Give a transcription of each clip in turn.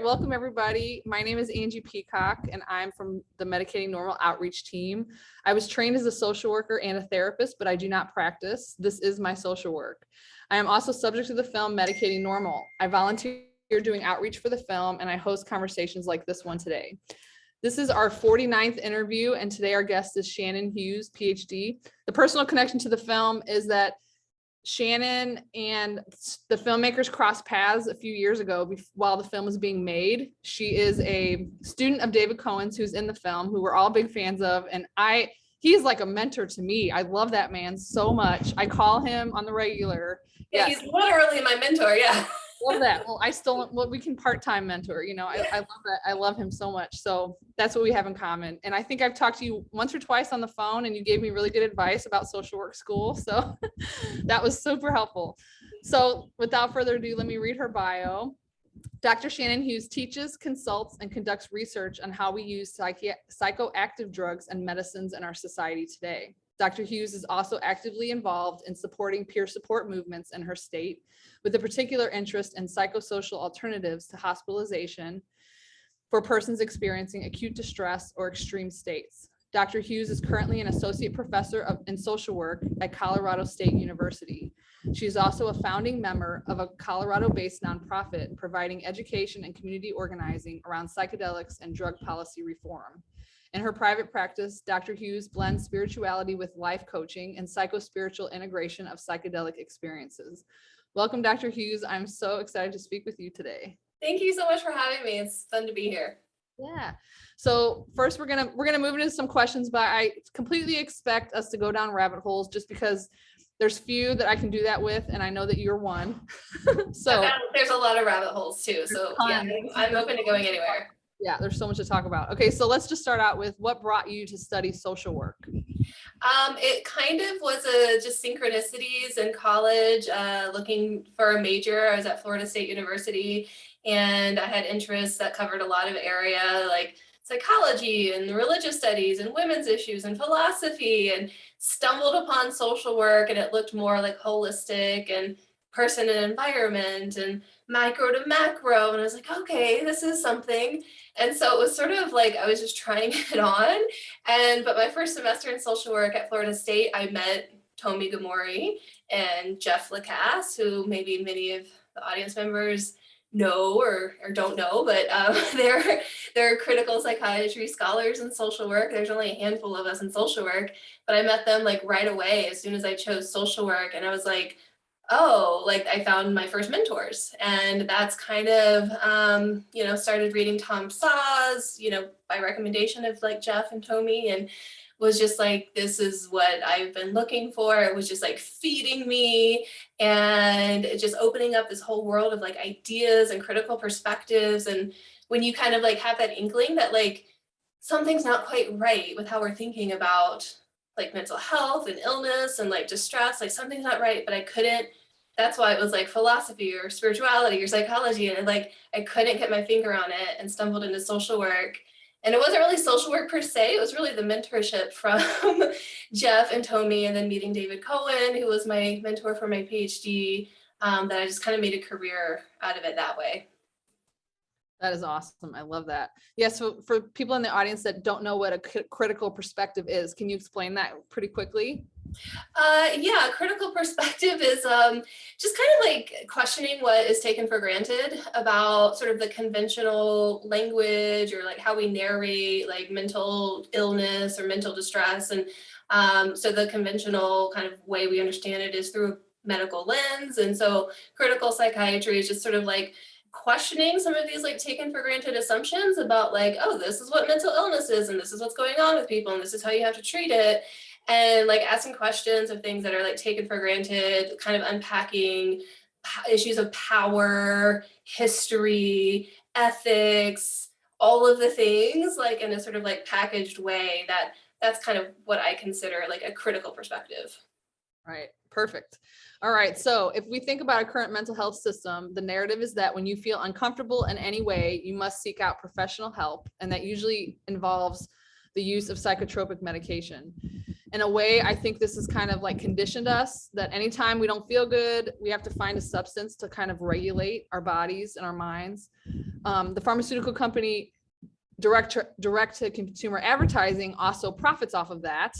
Welcome everybody. My name is Angela Peacock and I'm from the Medicating Normal Outreach Team. I was trained as a social worker and a therapist, but I do not practice. This is my social work. I am also subject to the film Medicating Normal. I volunteer doing outreach for the film and I host conversations like this one today. This is our 49th interview and today our guest is Shannon Hughes, PhD. The personal connection to the film is that Shannon and the filmmakers crossed paths a few years ago while the film was being made. She is a student of David Cohen's who's in the film, who we're all big fans of. And he is like a mentor to me. I love that man so much. I call him on the regular. Yeah, he's literally my mentor. Yeah. Love that. Well, we can part-time mentor, you know, I love that. I love him so much. So that's what we have in common. And I think I've talked to you once or twice on the phone and you gave me really good advice about social work school. So that was super helpful. So without further ado, let me read her bio. Dr. Shannon Hughes teaches, consults, and conducts research on how we use psychoactive drugs and medicines in our society today. Dr. Hughes is also actively involved in supporting peer support movements in her state, with a particular interest in psychosocial alternatives to hospitalization for persons experiencing acute distress or extreme states. Dr. Hughes is currently an associate professor in social work at Colorado State University. She is also a founding member of a Colorado-based nonprofit providing education and community organizing around psychedelics and drug policy reform. In her private practice, Dr. Hughes blends spirituality with life coaching and psychospiritual integration of psychedelic experiences. Welcome, Dr. Hughes. I'm so excited to speak with you today. Thank you so much for having me. It's fun to be here. Yeah. So first, we're gonna move into some questions, but I completely expect us to go down rabbit holes just because there's few that I can do that with, and I know that you're one. So there's a lot of rabbit holes too. So yeah, I'm open to going anywhere. Yeah, there's so much to talk about. Okay, so let's just start out with what brought you to study social work? It kind of was just synchronicities in college, looking for a major. I was at Florida State University and I had interests that covered a lot of area like psychology and religious studies and women's issues and philosophy, and stumbled upon social work and it looked more like holistic and person and environment and micro to macro, and I was like, okay, this is something. And so it was sort of like I was just trying it on. But my first semester in social work at Florida State, I met Tomi Gamori and Jeff Lacasse, who maybe many of the audience members know or don't know, but they're critical psychiatry scholars in social work. There's only a handful of us in social work, but I met them like right away as soon as I chose social work, and I was like, oh, like I found my first mentors. And that's kind of, started reading Tom Saw's, by recommendation of like Jeff and Tomi, and was just like, this is what I've been looking for. It was just like feeding me and just opening up this whole world of like ideas and critical perspectives. And when you kind of like have that inkling that like something's not quite right with how we're thinking about like mental health and illness and like distress, like something's not right, but that's why it was like philosophy or spirituality or psychology. And like, I couldn't get my finger on it and stumbled into social work. And it wasn't really social work per se. It was really the mentorship from Jeff and Tomi, and then meeting David Cohen, who was my mentor for my PhD, that I just kind of made a career out of it that way. That is awesome. I love that. Yeah, so for people in the audience that don't know what a critical perspective is, can you explain that pretty quickly? Yeah, critical perspective is just kind of like questioning what is taken for granted about sort of the conventional language or like how we narrate like mental illness or mental distress. And so the conventional kind of way we understand it is through a medical lens. And so critical psychiatry is just sort of like questioning some of these like taken for granted assumptions about like, oh, this is what mental illness is and this is what's going on with people and this is how you have to treat it. And like asking questions of things that are like taken for granted, kind of unpacking issues of power, history, ethics, all of the things like in a sort of like packaged way. That's kind of what I consider like a critical perspective. Right. Perfect. All right. So if we think about our current mental health system, the narrative is that when you feel uncomfortable in any way, you must seek out professional help. And that usually involves the use of psychotropic medication. in a way, I think this is kind of like conditioned us that anytime we don't feel good, we have to find a substance to kind of regulate our bodies and our minds. The pharmaceutical company direct to consumer advertising also profits off of that.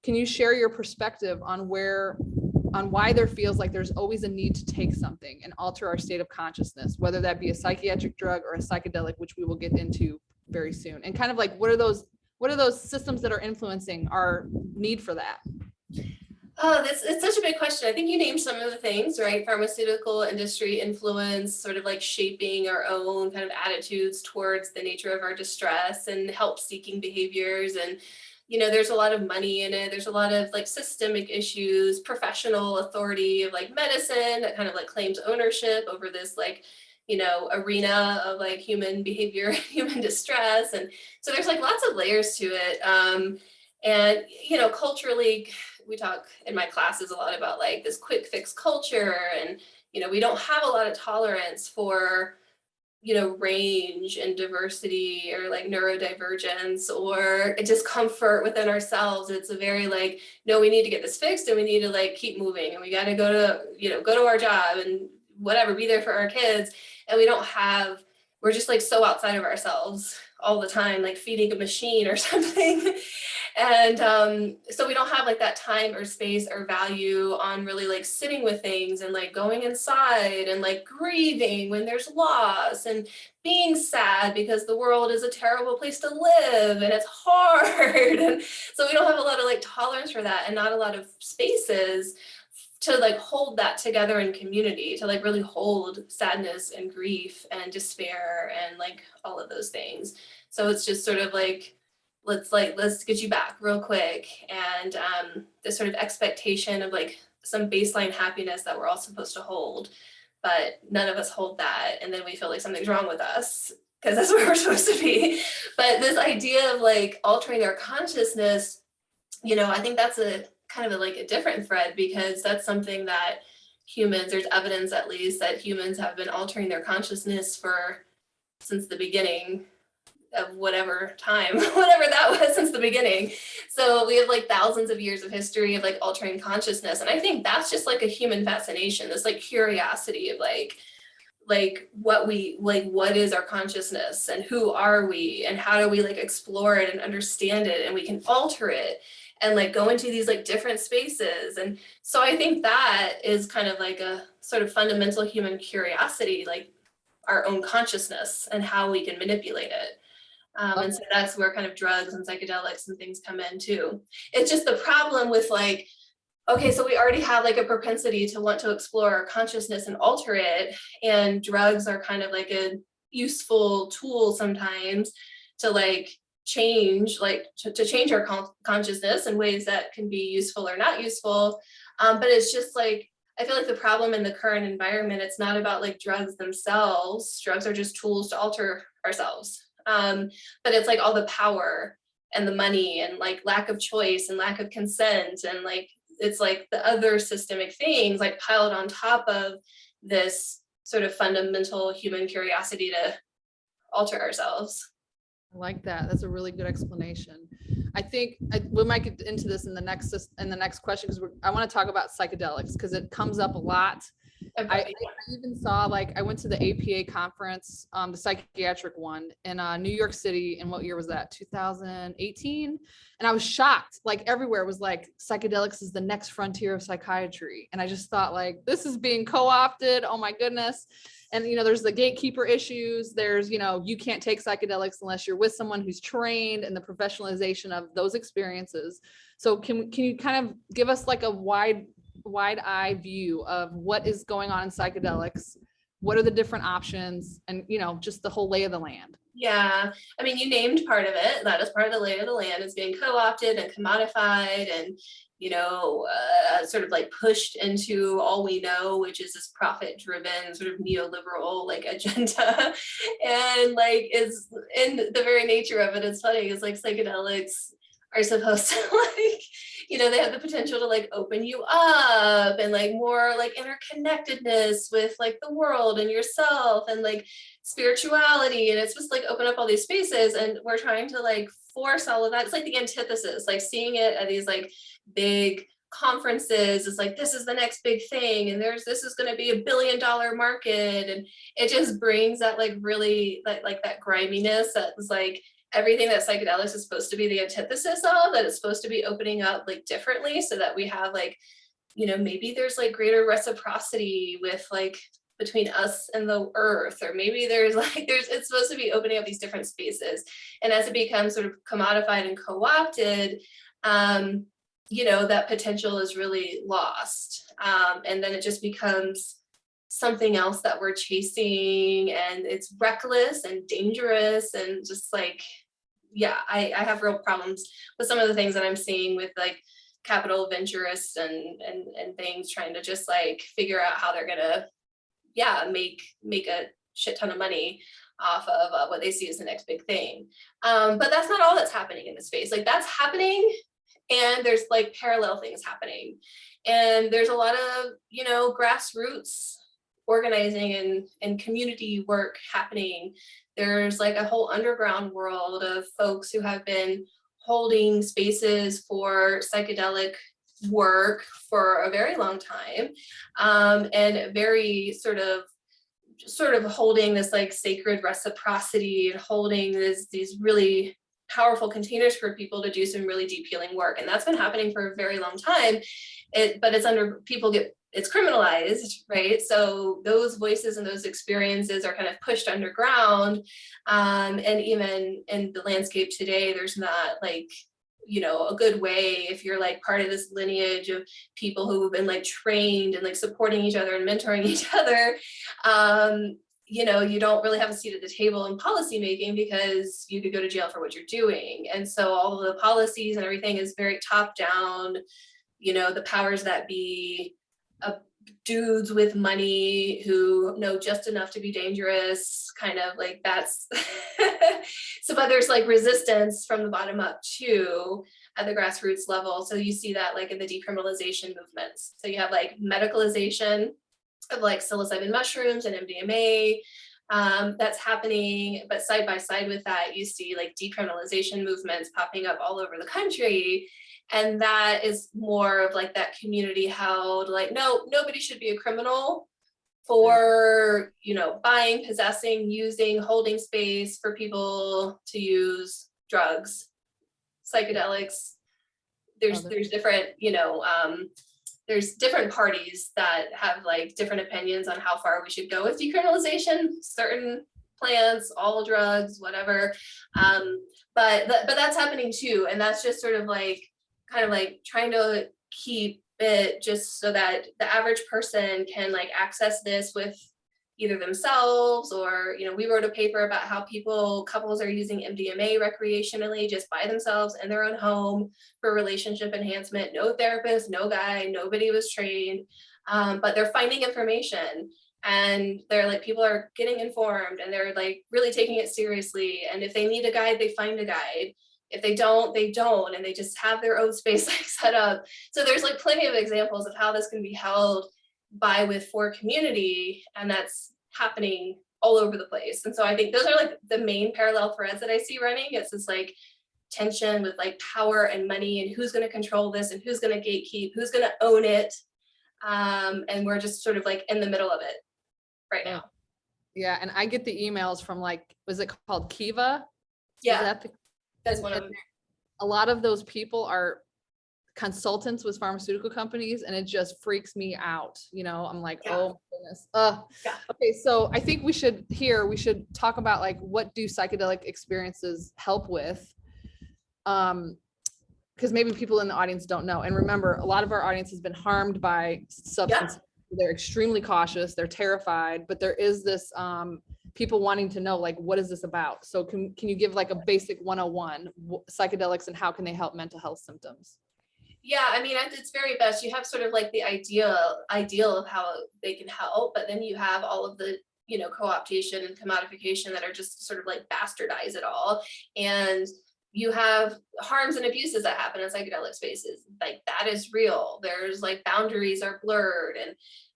Can you share your perspective on why there feels like there's always a need to take something and alter our state of consciousness, whether that be a psychiatric drug or a psychedelic, which we will get into very soon, and kind of like what are those systems that are influencing our need for that? Oh, it's such a big question. I think you named some of the things, right? Pharmaceutical industry influence, sort of like shaping our own kind of attitudes towards the nature of our distress and help-seeking behaviors. And, there's a lot of money in it. There's a lot of like systemic issues, professional authority of like medicine that kind of like claims ownership over this like, arena of like human behavior, human distress. And so there's like lots of layers to it. And, culturally, we talk in my classes a lot about like this quick fix culture, and we don't have a lot of tolerance for range and diversity or like neurodivergence or discomfort within ourselves. It's a very like, no, we need to get this fixed and we need to like keep moving, and we got to go to our job and whatever, be there for our kids. And we're just like so outside of ourselves all the time, like feeding a machine or something. And so we don't have like that time or space or value on really like sitting with things and like going inside and like grieving when there's loss and being sad because the world is a terrible place to live and it's hard. And so we don't have a lot of like tolerance for that, and not a lot of spaces to like hold that together in community, to like really hold sadness and grief and despair and like all of those things. So it's just sort of like, let's get you back real quick. And this sort of expectation of like some baseline happiness that we're all supposed to hold, but none of us hold that. And then we feel like something's wrong with us because that's where we're supposed to be. But this idea of like altering our consciousness, I think that's a kind of like a different thread, because that's something that there's evidence at least that humans have been altering their consciousness since the beginning of whatever time, whatever that was, since the beginning. So we have like thousands of years of history of like altering consciousness. And I think that's just like a human fascination, this like curiosity of like what is our consciousness and who are we and how do we like explore it and understand it, and we can alter it and like go into these like different spaces. And so I think that is kind of like a sort of fundamental human curiosity, like our own consciousness and how we can manipulate it. And so that's where kind of drugs and psychedelics and things come in too. It's just the problem with like, okay, so we already have like a propensity to want to explore our consciousness and alter it. And drugs are kind of like a useful tool sometimes to like change, like to change our consciousness in ways that can be useful or not useful. But it's just like, I feel like the problem in the current environment, it's not about like drugs themselves. Drugs are just tools to alter ourselves. But it's like all the power and the money and like lack of choice and lack of consent, and like it's like the other systemic things like piled on top of this sort of fundamental human curiosity to alter ourselves. I like that. That's a really good explanation. I think we might get into this in the next question, because I want to talk about psychedelics because it comes up a lot. I even saw, like, I went to the APA conference, the psychiatric one in New York City. And what year was that? 2018. And I was shocked. Like everywhere was like, psychedelics is the next frontier of psychiatry. And I just thought, like, this is being co-opted. Oh my goodness. And, there's the gatekeeper issues. There's, you can't take psychedelics unless you're with someone who's trained, and the professionalization of those experiences. So can you kind of give us like a wide eye view of what is going on in psychedelics? What are the different options, and just the whole lay of the land? Yeah, I mean, you named part of it. That is part of the lay of the land, is being co-opted and commodified and sort of like pushed into all we know, which is this profit-driven sort of neoliberal like agenda. And like, is in the very nature of it, it's funny, it's like psychedelics are supposed to like you know, they have the potential to like open you up and like more like interconnectedness with like the world and yourself and like spirituality. And it's just like open up all these spaces. And we're trying to like force all of that. It's like the antithesis, like seeing it at these like big conferences is like, this is the next big thing. And this is going to be $1 billion market. And it just brings that like really like that griminess that was like, everything that psychedelics is supposed to be the antithesis of, that it's supposed to be opening up like differently so that we have like, you know, maybe there's like greater reciprocity with like between us and the earth, or maybe there's it's supposed to be opening up these different spaces. And as it becomes sort of commodified and co-opted, you know, that potential is really lost. And then it just becomes something else that we're chasing, and it's reckless and dangerous and just like, yeah, I have real problems with some of the things that I'm seeing with like capital venturists and things trying to just like figure out how they're gonna, yeah, make a shit ton of money off of what they see as the next big thing. But that's not all that's happening in the space. Like that's happening, and there's like parallel things happening, and there's a lot of, you know, grassroots organizing and community work happening. There's like a whole underground world of folks who have been holding spaces for psychedelic work for a very long time, and very sort of holding this like sacred reciprocity and holding these really powerful containers for people to do some really deep healing work. And that's been happening for a very long time. But it's it's criminalized, right? So those voices and those experiences are kind of pushed underground. And even in the landscape today, there's not like, you know, a good way, if you're like part of this lineage of people who have been like trained and like supporting each other and mentoring each other, you know, you don't really have a seat at the table in policy making because you could go to jail for what you're doing. And so all of the policies and everything is very top down, you know, the powers that be, dudes with money who know just enough to be dangerous, kind of like that's so, but there's like resistance from the bottom up too at the grassroots level. So you see that like in the decriminalization movements. So you have like medicalization of like psilocybin mushrooms and MDMA, that's happening, but side by side with that, you see like decriminalization movements popping up all over the country. And that is more of like that community held, like, no, nobody should be a criminal for, you know, buying, possessing, using, holding space for people to use drugs, psychedelics. There's different, you know, there's different parties that have like different opinions on how far we should go with decriminalization, certain plants, all drugs, whatever. But that's happening too. And that's just sort of like, kind of like trying to keep it just so that the average person can like access this with either themselves or, you know, we wrote a paper about how couples are using MDMA recreationally just by themselves in their own home for relationship enhancement. No therapist, no guide, nobody was trained, but they're finding information and they're like, people are getting informed and they're like really taking it seriously. And if they need a guide, they find a guide. If they don't, they don't, and they just have their own space like set up. So there's like plenty of examples of how this can be held for community, and that's happening all over the place. And so I think those are like the main parallel threads that I see running. It's this like tension with like power and money and who's going to control this and who's going to gatekeep, who's going to own it. And we're just sort of like in the middle of it right now. Yeah, and I get the emails from like, was it called Kiva? Yeah. That's one of them. A lot of those people are consultants with pharmaceutical companies, and it just freaks me out. You know, I'm like, oh my goodness. Okay, so I think we should talk about like, what do psychedelic experiences help with? Because maybe people in the audience don't know. And remember, a lot of our audience has been harmed by substances. They're extremely cautious, they're terrified, but there is this people wanting to know, like, what is this about? So can you give like a basic 101 psychedelics and how can they help mental health symptoms? Yeah, I mean, at its very best, you have sort of like the ideal of how they can help, but then you have all of the, you know, co-optation and commodification that are just sort of like bastardize it all. And, you have harms and abuses that happen in psychedelic spaces. Like that is real. There's like boundaries are blurred, and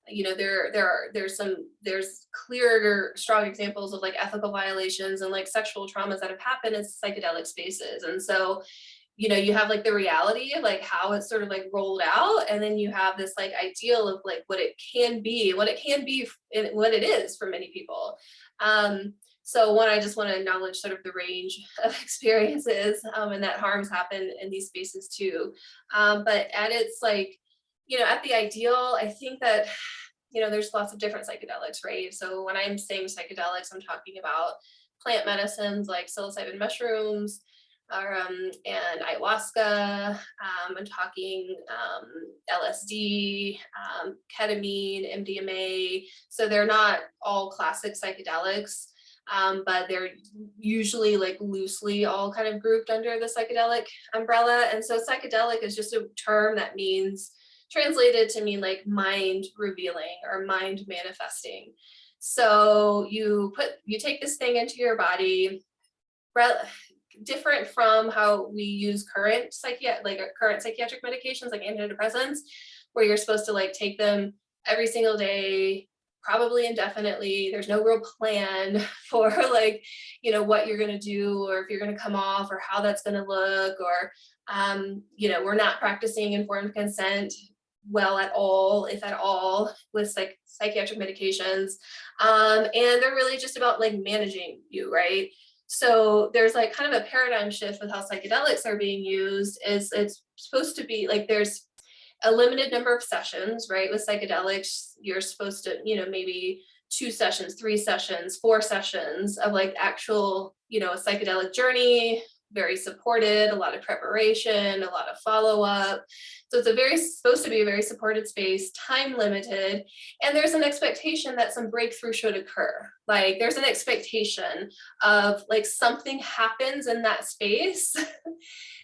you know there's clear strong examples of like ethical violations and like sexual traumas that have happened in psychedelic spaces. And so you know, you have like the reality of like how it's sort of like rolled out, and then you have this like ideal of like what it can be, and what it is for many people. So one, I just want to acknowledge sort of the range of experiences, and that harms happen in these spaces too. But at its like, you know, at the ideal, I think that, you know, there's lots of different psychedelics, right? So when I'm saying psychedelics, I'm talking about plant medicines like psilocybin mushrooms, and ayahuasca. I'm talking LSD, ketamine, MDMA. So they're not all classic psychedelics, but they're usually like loosely all kind of grouped under the psychedelic umbrella. And so psychedelic is just a term that means, translated to mean like mind revealing or mind manifesting. So you take this thing into your body, different from how we use current psychiatric medications like antidepressants, where you're supposed to like take them every single day, probably indefinitely. There's no real plan for like, you know, what you're going to do, or if you're going to come off, or how that's going to look, or you know, we're not practicing informed consent well at all, if at all, with psychiatric medications, and they're really just about like managing you, right? So there's like kind of a paradigm shift with how psychedelics are being used. Is it's supposed to be like there's a limited number of sessions, right? With psychedelics, you're supposed to, you know, maybe 2 sessions, 3 sessions, 4 sessions of like actual, you know, a psychedelic journey, very supported, a lot of preparation, a lot of follow-up. So it's supposed to be a very supported space, time limited, and there's an expectation that some breakthrough should occur. Like there's an expectation of like something happens in that space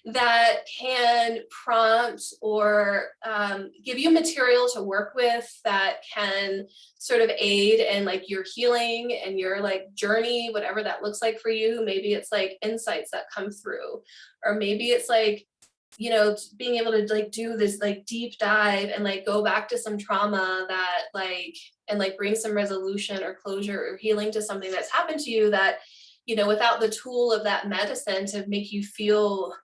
that can prompt or give you material to work with that can sort of aid in like your healing and your like journey, whatever that looks like for you. Maybe it's like insights that come through, or maybe it's like, you know, being able to like do this like deep dive and like go back to some trauma that like, and like bring some resolution or closure or healing to something that's happened to you that, you know, without the tool of that medicine to make you feel.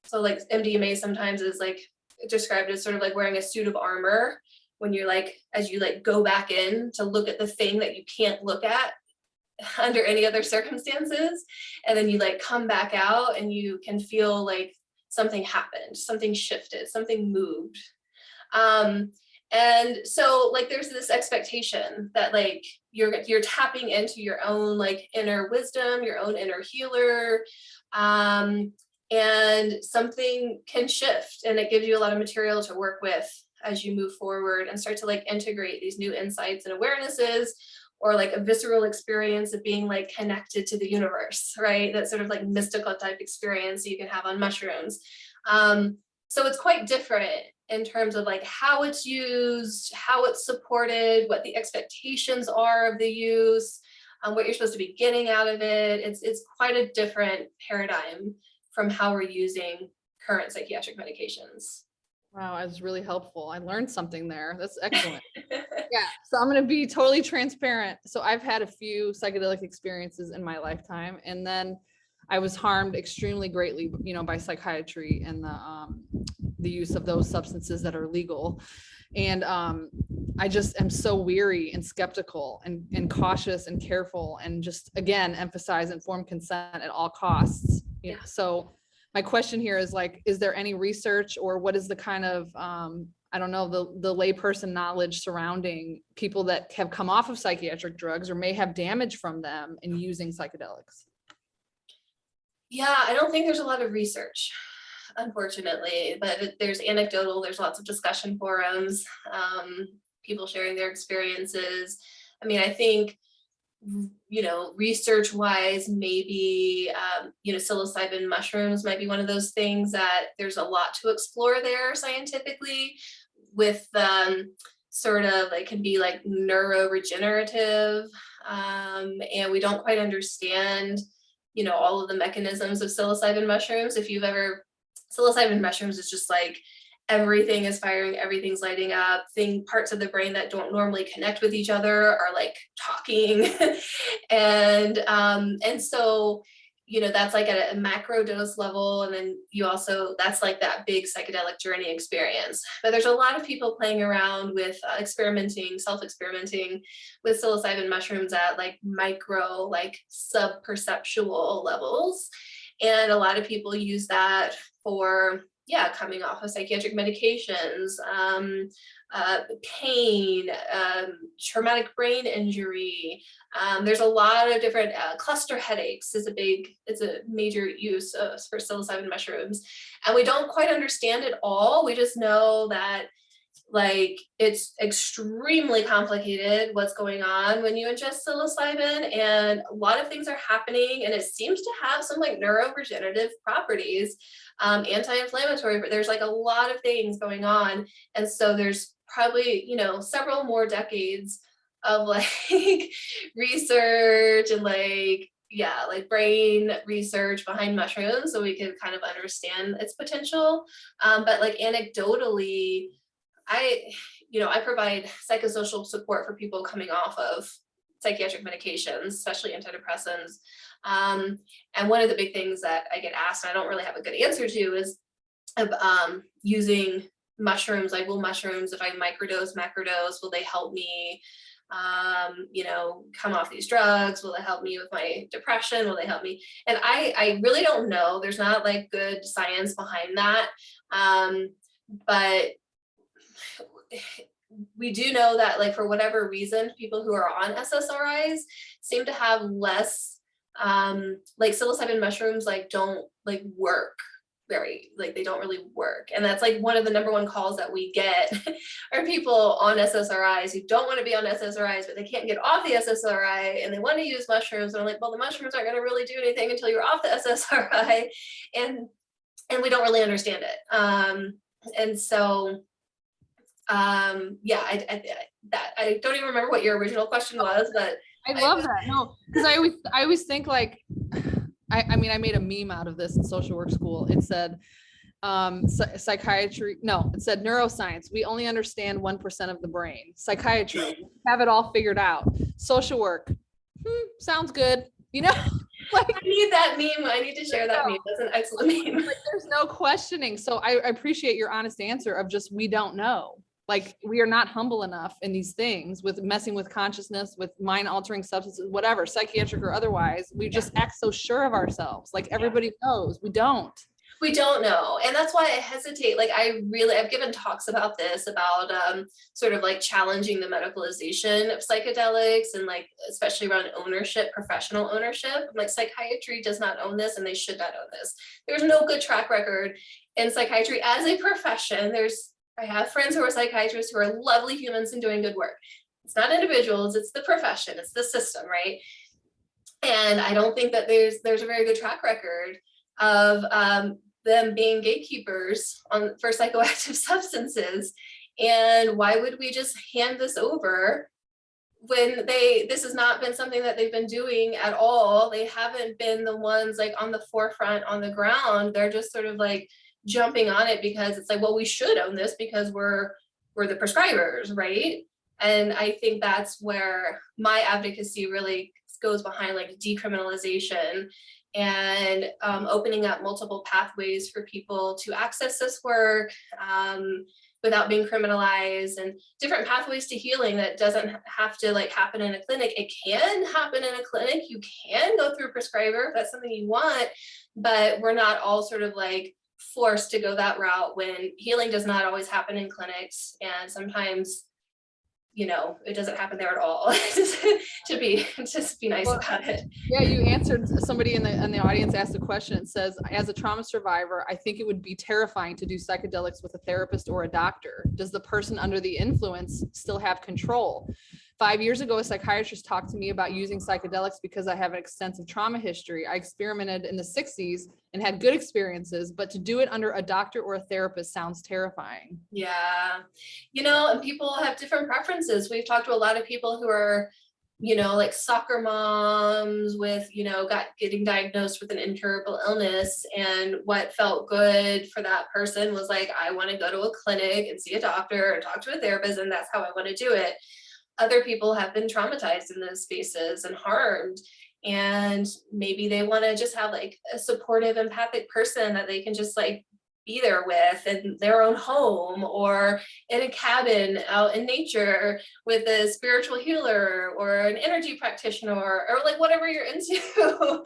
So like MDMA sometimes is like described as sort of like wearing a suit of armor, when you're like, as you like go back in to look at the thing that you can't look at under any other circumstances, and then you like come back out and you can feel like something happened, something shifted, something moved. And so like there's this expectation that like you're tapping into your own like inner wisdom, your own inner healer, and something can shift, and it gives you a lot of material to work with as you move forward and start to like integrate these new insights and awarenesses, or like a visceral experience of being like connected to the universe, right? That sort of like mystical type experience you can have on mushrooms. So it's quite different in terms of like how it's used, how it's supported, what the expectations are of the use, what you're supposed to be getting out of it. It's quite a different paradigm from how we're using current psychiatric medications. Wow, that was really helpful. I learned something there. That's excellent. Yeah, so I'm going to be totally transparent. So I've had a few psychedelic experiences in my lifetime, and then I was harmed extremely greatly, you know, by psychiatry and the use of those substances that are legal. And I just am so weary and skeptical and cautious and careful, and just again emphasize informed consent at all costs. You know, so my question here is like, is there any research, or what is the kind of I don't know, the layperson knowledge surrounding people that have come off of psychiatric drugs or may have damage from them in using psychedelics? Yeah, I don't think there's a lot of research, unfortunately, but there's anecdotal, there's lots of discussion forums, people sharing their experiences. I mean, I think, you know, research wise, maybe, you know, psilocybin mushrooms might be one of those things that there's a lot to explore there scientifically, with sort of, it can be like neuroregenerative, and we don't quite understand you know, all of the mechanisms of psilocybin mushrooms. If you've ever, psilocybin mushrooms is just like everything is firing, everything's lighting up, parts of the brain that don't normally connect with each other are like talking. And so, you know, that's like at a macro dose level. And then you also, that's like that big psychedelic journey experience. But there's a lot of people playing around with self-experimenting with psilocybin mushrooms at like micro, like sub-perceptual levels. And a lot of people use that for, coming off of psychiatric medications, pain, traumatic brain injury. There's a lot of different cluster headaches it's a major use for psilocybin mushrooms. And we don't quite understand it all. We just know that like it's extremely complicated what's going on when you ingest psilocybin, and a lot of things are happening, and it seems to have some like neuroregenerative properties, anti-inflammatory, but there's like a lot of things going on. And so there's probably, you know, several more decades of like research and like brain research behind mushrooms so we can kind of understand its potential. But like anecdotally, I provide psychosocial support for people coming off of psychiatric medications, especially antidepressants. And one of the big things that I get asked, and I don't really have a good answer to, is using mushrooms. Like, will mushrooms, if I microdose, macrodose, will they help me, come off these drugs? Will they help me with my depression? Will they help me? And I really don't know. There's not like good science behind that. But we do know that like for whatever reason, people who are on SSRIs seem to have less like psilocybin mushrooms like don't like work they don't really work. And that's like one of the number one calls that we get are people on SSRIs who don't want to be on SSRIs, but they can't get off the SSRI and they want to use mushrooms. And I'm like, well, the mushrooms aren't going to really do anything until you're off the SSRI. And we don't really understand it. And so I don't even remember what your original question was, but I love that. No, because I always think like, I mean, I made a meme out of this in social work school. It said psychiatry. No, it said neuroscience. We only understand 1% of the brain. Psychiatry, we have it all figured out. Social work, sounds good. You know, like I need that meme. I need to share that meme. That's an excellent meme. Like, there's no questioning. So I appreciate your honest answer of just, we don't know. Like, we are not humble enough in these things with messing with consciousness, with mind altering substances, whatever, psychiatric or otherwise. We just act so sure of ourselves. Like everybody knows. We don't know. And that's why I hesitate. Like I've given talks about this, about sort of like challenging the medicalization of psychedelics and like, especially around ownership, professional ownership. I'm like, psychiatry does not own this and they should not own this. There's no good track record in psychiatry as a profession. I have friends who are psychiatrists who are lovely humans and doing good work. It's not individuals, it's the profession, it's the system, right? And I don't think that there's a very good track record of them being gatekeepers for psychoactive substances. And why would we just hand this over when this has not been something that they've been doing at all? They haven't been the ones like on the forefront, on the ground. They're just sort of like jumping on it because it's like, well, we should own this because we're the prescribers, right? And I think that's where my advocacy really goes behind, like decriminalization and opening up multiple pathways for people to access this work without being criminalized, and different pathways to healing that doesn't have to like happen in a clinic. It can happen in a clinic. You can go through a prescriber if that's something you want, but we're not all sort of like forced to go that route when healing does not always happen in clinics, and sometimes it doesn't happen there at all. just be nice about it. Yeah, you answered. Somebody in the audience asked a question. It says, as a trauma survivor, I think it would be terrifying to do psychedelics with a therapist or a doctor. Does the person under the influence still have control? 5 years ago, a psychiatrist talked to me about using psychedelics because I have an extensive trauma history. I experimented in the 60s and had good experiences, but to do it under a doctor or a therapist sounds terrifying. Yeah. And people have different preferences. We've talked to a lot of people who are like soccer moms with, getting diagnosed with an incurable illness. And what felt good for that person was like, I want to go to a clinic and see a doctor and talk to a therapist, and that's how I want to do it. Other people have been traumatized in those spaces and harmed. And maybe they want to just have like a supportive, empathic person that they can just like be there with in their own home or in a cabin out in nature with a spiritual healer or an energy practitioner or like whatever you're into.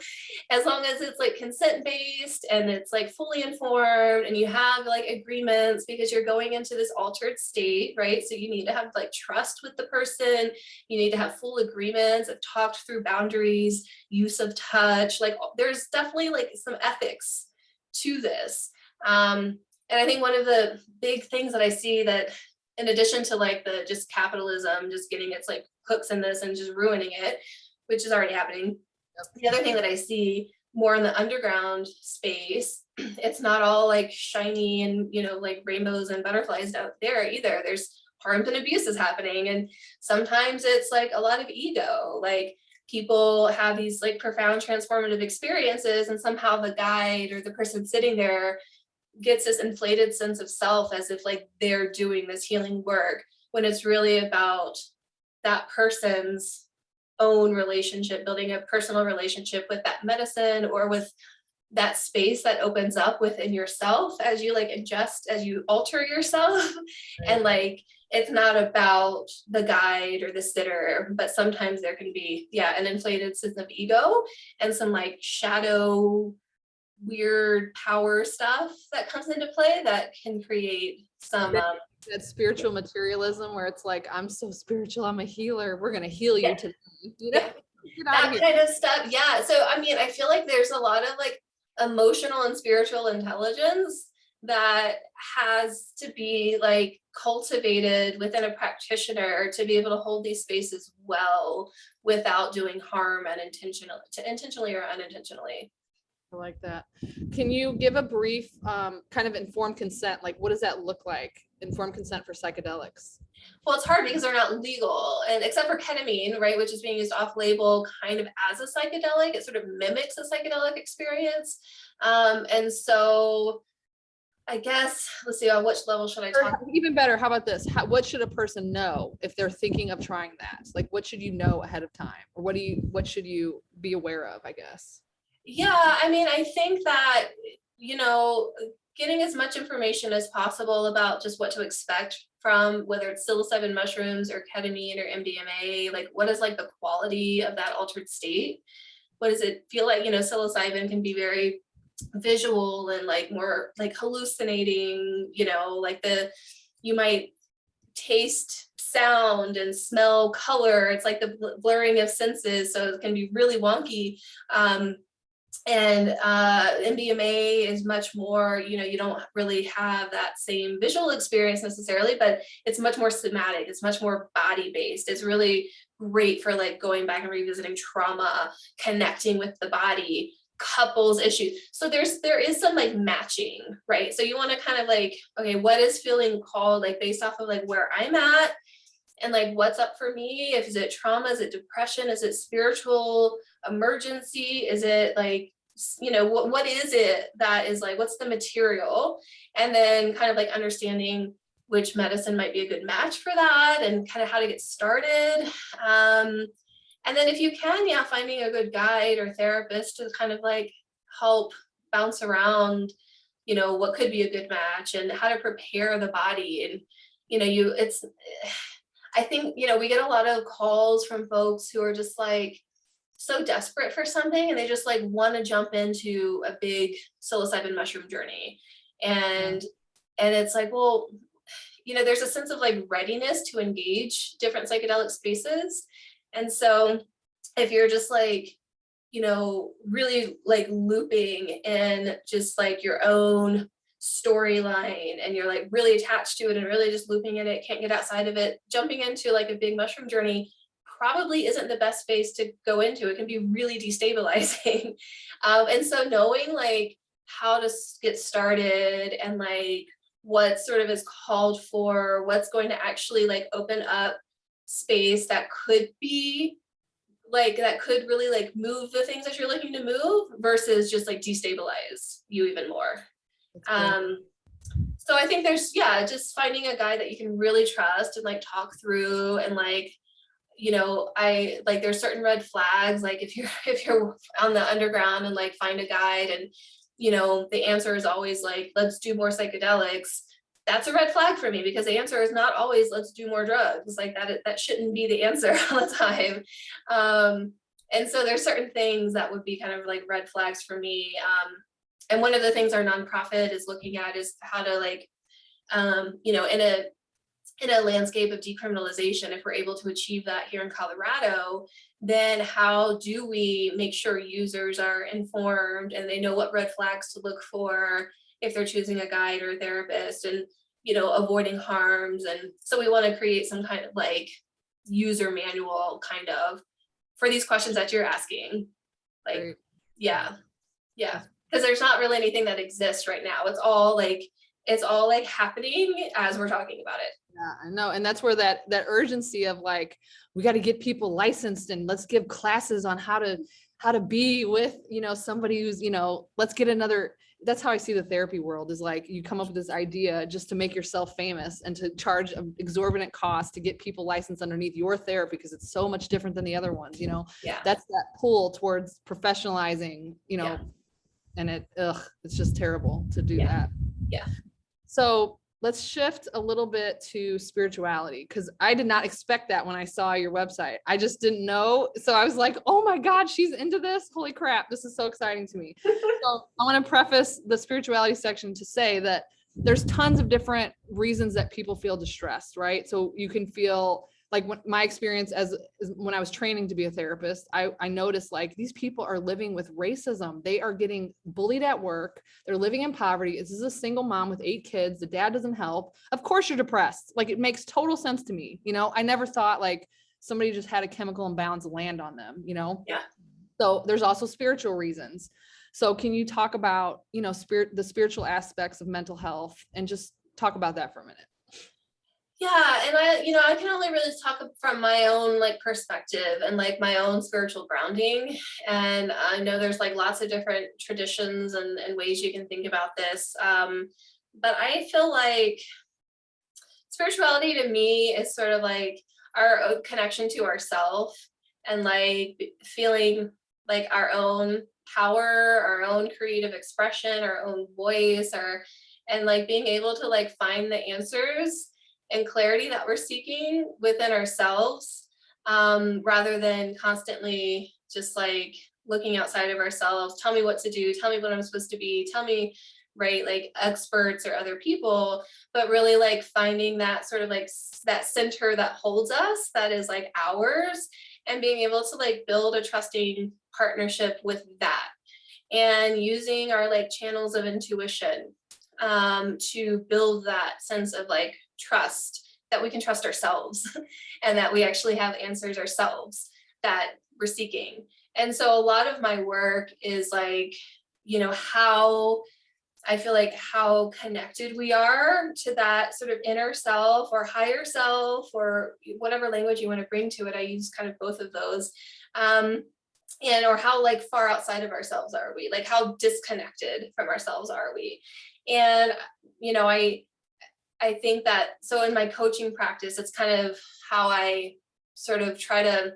As long as it's like consent based and it's like fully informed and you have like agreements, because you're going into this altered state, right? So you need to have like trust with the person. You need to have full agreements, have talked through boundaries, use of touch. Like there's definitely like some ethics to this. And I think one of the big things that I see that, in addition to like the just capitalism, just getting its like hooks in this and just ruining it, which is already happening. The other thing that I see more in the underground space, it's not all like shiny and, like rainbows and butterflies out there either. There's harms and abuses happening. And sometimes it's like a lot of ego, like people have these like profound transformative experiences, and somehow the guide or the person sitting there gets this inflated sense of self as if like they're doing this healing work, when it's really about that person's own relationship, building a personal relationship with that medicine or with that space that opens up within yourself as you like adjust, as you alter yourself. Right. And like it's not about the guide or the sitter, but sometimes there can be an inflated sense of ego and some like shadow weird power stuff that comes into play that can create some that spiritual materialism where it's like, I'm so spiritual, I'm a healer, we're gonna heal you today, that kind of stuff. So I mean, I feel like there's a lot of like emotional and spiritual intelligence that has to be like cultivated within a practitioner to be able to hold these spaces well without doing harm intentionally or unintentionally. I like that. Can you give a brief kind of informed consent? Like, what does that look like? Informed consent for psychedelics? Well, it's hard because they're not legal, and except for ketamine, right, which is being used off label kind of as a psychedelic, it sort of mimics a psychedelic experience. And so I guess, let's see, on which level should I talk? Even better, how about this? What should a person know if they're thinking of trying that? Like, what should you know ahead of time? Or what should you be aware of, I guess? Yeah, I mean, I think that, getting as much information as possible about just what to expect from whether it's psilocybin mushrooms or ketamine or MDMA, like what is like the quality of that altered state? What does it feel like? Psilocybin can be very visual and like more like hallucinating, like you might taste sound and smell color. It's like the blurring of senses. So it can be really wonky. And MDMA is much more, you don't really have that same visual experience necessarily, but it's much more somatic. It's much more body-based. It's really great for like going back and revisiting trauma, connecting with the body, couples issues. So there is some like matching, right? So you want to kind of like, okay, what is feeling called, like based off of like where I'm at and like what's up for me? Is it trauma? Is it depression? Is it spiritual emergency? Is it like, what is it that is like, what's the material? And then kind of like understanding which medicine might be a good match for that and kind of how to get started. And then if you can, finding a good guide or therapist to kind of like help bounce around, what could be a good match and how to prepare the body. And, I think, we get a lot of calls from folks who are just like so desperate for something and they just like want to jump into a big psilocybin mushroom journey. And it's like, well, there's a sense of like readiness to engage different psychedelic spaces. And so if you're just like, really like looping in just like your own storyline and you're like really attached to it and really just looping in it, can't get outside of it, jumping into like a big mushroom journey probably isn't the best space to go into. It can be really destabilizing. And so knowing like how to get started and like what sort of is called for, what's going to actually like open up space that could be like that could really like move the things that you're looking to move versus just like destabilize you even more. So I think there's, yeah, just finding a guy that you can really trust and like talk through, and like, you know, I like there's certain red flags, like if you're on the underground and like find a guide and, you know, the answer is always like, let's do more psychedelics. That's a red flag for me, because the answer is not always let's do more drugs. Like that shouldn't be the answer all the time. And so there's certain things that would be kind of like red flags for me. And one of the things our nonprofit is looking at is how to like, you know, in a landscape of decriminalization, if we're able to achieve that here in Colorado, then how do we make sure users are informed and they know what red flags to look for if they're choosing a guide or a therapist, and, you know, avoiding harms. And so we want to create some kind of like user manual kind of for these questions that you're asking. Like, Great. yeah, because there's not really anything that exists right now. It's all like happening as we're talking about it. Yeah, I know. And that's where that urgency of like, we got to get people licensed, and let's give classes on how to be with, you know, somebody who's, you know, let's get another. That's how I see the therapy world, is like, you come up with this idea just to make yourself famous and to charge an exorbitant cost to get people licensed underneath your therapy because it's so much different than the other ones, you know. Yeah. That's that pull towards professionalizing, you know. Yeah. And it's just terrible to do that. Yeah. So let's shift a little bit to spirituality, because I did not expect that when I saw your website. I just didn't know. So I was like, oh my God, she's into this. Holy crap. This is so exciting to me. So I want to preface the spirituality section to say that there's tons of different reasons that people feel distressed, right? So you can feel like, my experience when I was training to be a therapist, I noticed like these people are living with racism. They are getting bullied at work. They're living in poverty. This is a single mom with 8 kids. The dad doesn't help. Of course you're depressed. Like, it makes total sense to me. You know, I never thought like somebody just had a chemical imbalance land on them, you know? Yeah. So there's also spiritual reasons. So can you talk about, you know, the spiritual aspects of mental health, and just talk about that for a minute? Yeah, and I can only really talk from my own like perspective and like my own spiritual grounding. And I know there's like lots of different traditions and ways you can think about this. But I feel like spirituality to me is sort of like our own connection to ourself, and like feeling like our own power, our own creative expression, our own voice, and like being able to like find the answers and clarity that we're seeking within ourselves, rather than constantly just like looking outside of ourselves. Tell me what to do, tell me what I'm supposed to be, tell me, right, like experts or other people, but really like finding that sort of like that center that holds us, that is like ours, and being able to like build a trusting partnership with that, and using our like channels of intuition to build that sense of like trust, that we can trust ourselves and that we actually have answers ourselves that we're seeking. And so a lot of my work is like, you know, how I feel like how connected we are to that sort of inner self or higher self, or whatever language you want to bring to it. I use kind of both of those. Or how like far outside of ourselves are we? Like, how disconnected from ourselves are we? And, you know, I think that, so in my coaching practice, it's kind of how I sort of try to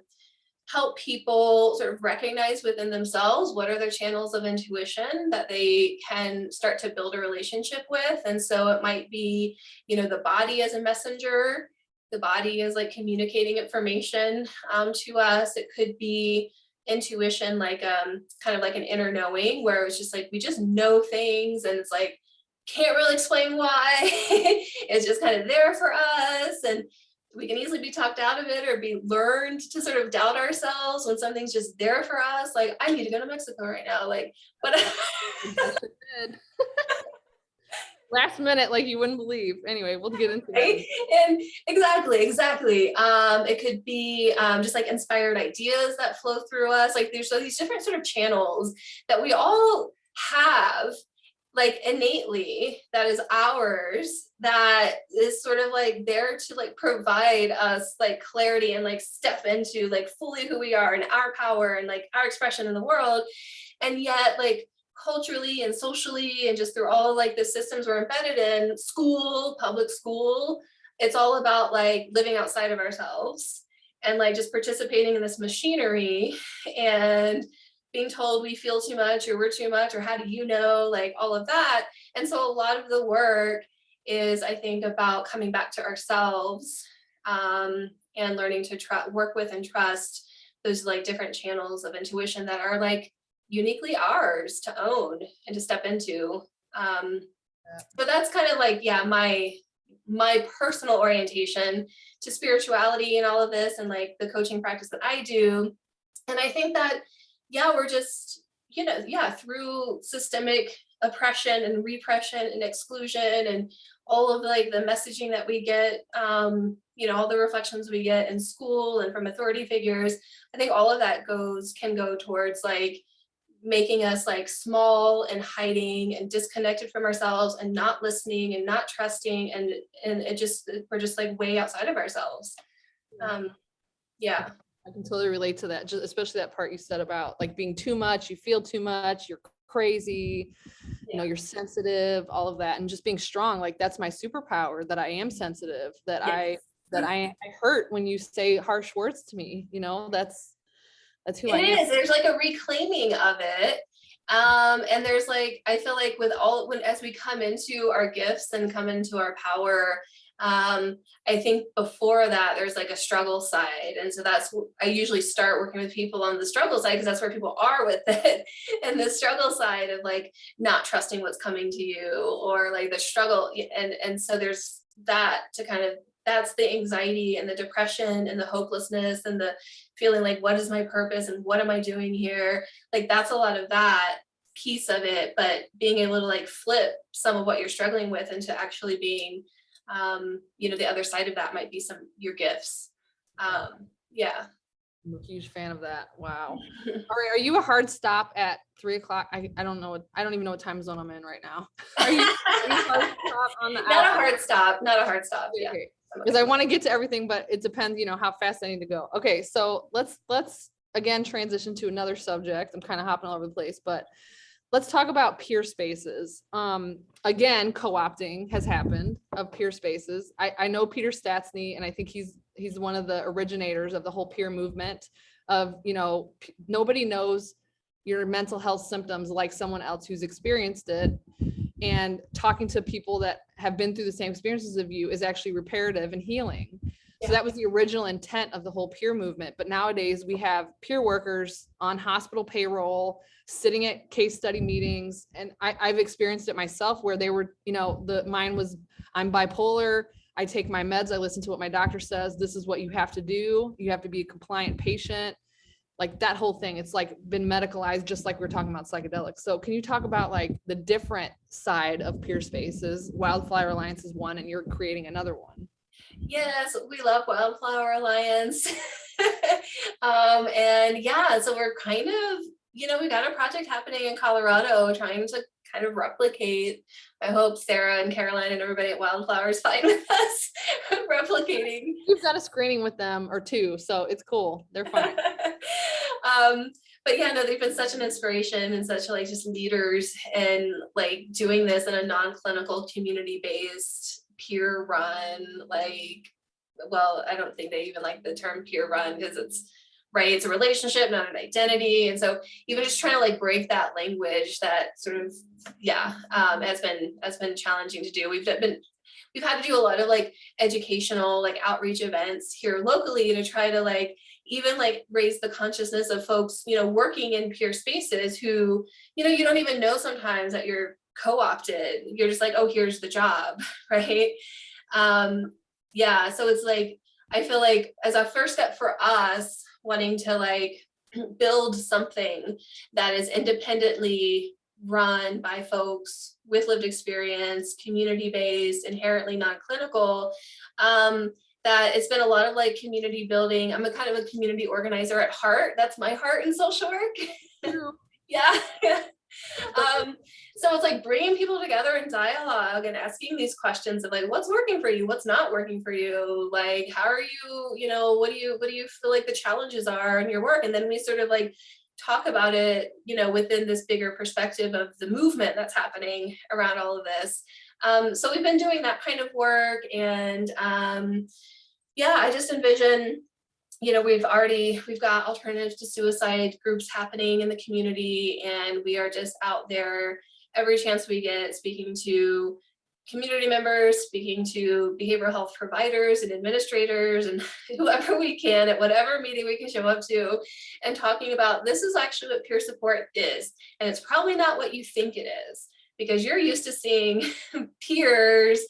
help people sort of recognize within themselves what are their channels of intuition that they can start to build a relationship with. And so it might be, you know, the body as a messenger. The body is like communicating information to us. It could be intuition, like kind of like an inner knowing, where it's just like we just know things, and it's like can't really explain why. It's just kind of there for us, and we can easily be talked out of it or be learned to sort of doubt ourselves when something's just there for us. Like, I need to go to Mexico right now. Like, but last minute, like you wouldn't believe. Anyway, we'll get into right? that. And exactly. It could be just like inspired ideas that flow through us. Like, there's these different sort of channels that we all have. like innately, that is ours, that is sort of like there to like provide us like clarity and like step into like fully who we are and our power and like our expression in the world. And yet like culturally and socially and just through all like the systems we're embedded in, school, public school, it's all about like living outside of ourselves and like just participating in this machinery and being told we feel too much or we're too much or how do you know, like all of that. And so a lot of the work is, I think, about coming back to ourselves, and learning to work with and trust those like different channels of intuition that are like uniquely ours to own and to step into. But that's kind of like, yeah, my personal orientation to spirituality and all of this and like the coaching practice that I do. And I think that, yeah, we're just, you know, yeah, through systemic oppression and repression and exclusion and all of like the messaging that we get, you know, all the reflections we get in school and from authority figures, I think all of that can go towards like making us like small and hiding and disconnected from ourselves and not listening and not trusting, and we're just like way outside of ourselves. Yeah. I can totally relate to that, just especially that part you said about like being too much, you feel too much, you're crazy, you know, you're sensitive, all of that, and just being strong. Like that's my superpower, that I am sensitive, that Yes. I hurt when you say harsh words to me, you know, that's who I am. It is. There's like a reclaiming of it. And there's like, I feel like as we come into our gifts and come into our power, I think before that there's like a struggle side. And so I usually start working with people on the struggle side because that's where people are with it. And the struggle side of like not trusting what's coming to you, or like the struggle. And so there's that to kind of, that's the anxiety and the depression and the hopelessness and the feeling like, what is my purpose and what am I doing here? Like that's a lot of that piece of it, but being able to like flip some of what you're struggling with into actually being, you know, the other side of that might be your gifts. Yeah. I'm a huge fan of that. Wow. All right. Are you a hard stop at 3:00? I don't know. I don't even know what time zone I'm in right now. Are you hard stop on the Not a hard stop. Not a hard stop. Yeah. Okay. Because I want to get to everything, but it depends, you know, how fast I need to go. Okay. So let's again transition to another subject. I'm kind of hopping all over the place, but let's talk about peer spaces. Again, co-opting has happened of peer spaces. I know Peter Stastny, and I think he's one of the originators of the whole peer movement of, you know, nobody knows your mental health symptoms like someone else who's experienced it. And talking to people that have been through the same experiences of you is actually reparative and healing. So that was the original intent of the whole peer movement. But nowadays we have peer workers on hospital payroll, sitting at case study meetings. And I've experienced it myself where they were, you know, mine was, I'm bipolar, I take my meds, I listen to what my doctor says, this is what you have to do. You have to be a compliant patient. Like that whole thing, it's like been medicalized, just like we're talking about psychedelics. So can you talk about like the different side of peer spaces? Wildflower Alliance is one, and you're creating another one. Yes, we love Wildflower Alliance. And yeah, so we're kind of, you know, we got a project happening in Colorado trying to kind of replicate. I hope Sarah and Caroline and everybody at Wildflower is fine with us replicating. We've got a screening with them or two, so it's cool. They're fine. But yeah, no, they've been such an inspiration and such like just leaders and like doing this in a non-clinical, community-based, peer run, like, well, I don't think they even like the term peer run because it's right, it's a relationship, not an identity. And so even just trying to like break that language that sort of, yeah, has been challenging to do. We've had to do a lot of like educational, like outreach events here locally to try to like even like raise the consciousness of folks, you know, working in peer spaces who, you know, you don't even know sometimes that you're co-opted. You're just like, oh, here's the job, right? Yeah, so it's like, I feel like as a first step for us, wanting to like build something that is independently run by folks with lived experience, community-based, inherently non-clinical, that it's been a lot of like community building. I'm a kind of a community organizer at heart. That's my heart in social work. Yeah. So it's like bringing people together in dialogue and asking these questions of like, what's working for you? What's not working for you? Like, how are you, what do you feel like the challenges are in your work? And then we sort of like talk about it, within this bigger perspective of the movement that's happening around all of this. So we've been doing that kind of work, and I just envision, we've got alternatives to suicide groups happening in the community, and we are just out there every chance we get, speaking to community members, speaking to behavioral health providers and administrators and whoever we can at whatever meeting we can show up to, and talking about this is actually what peer support is. And it's probably not what you think it is, because you're used to seeing peers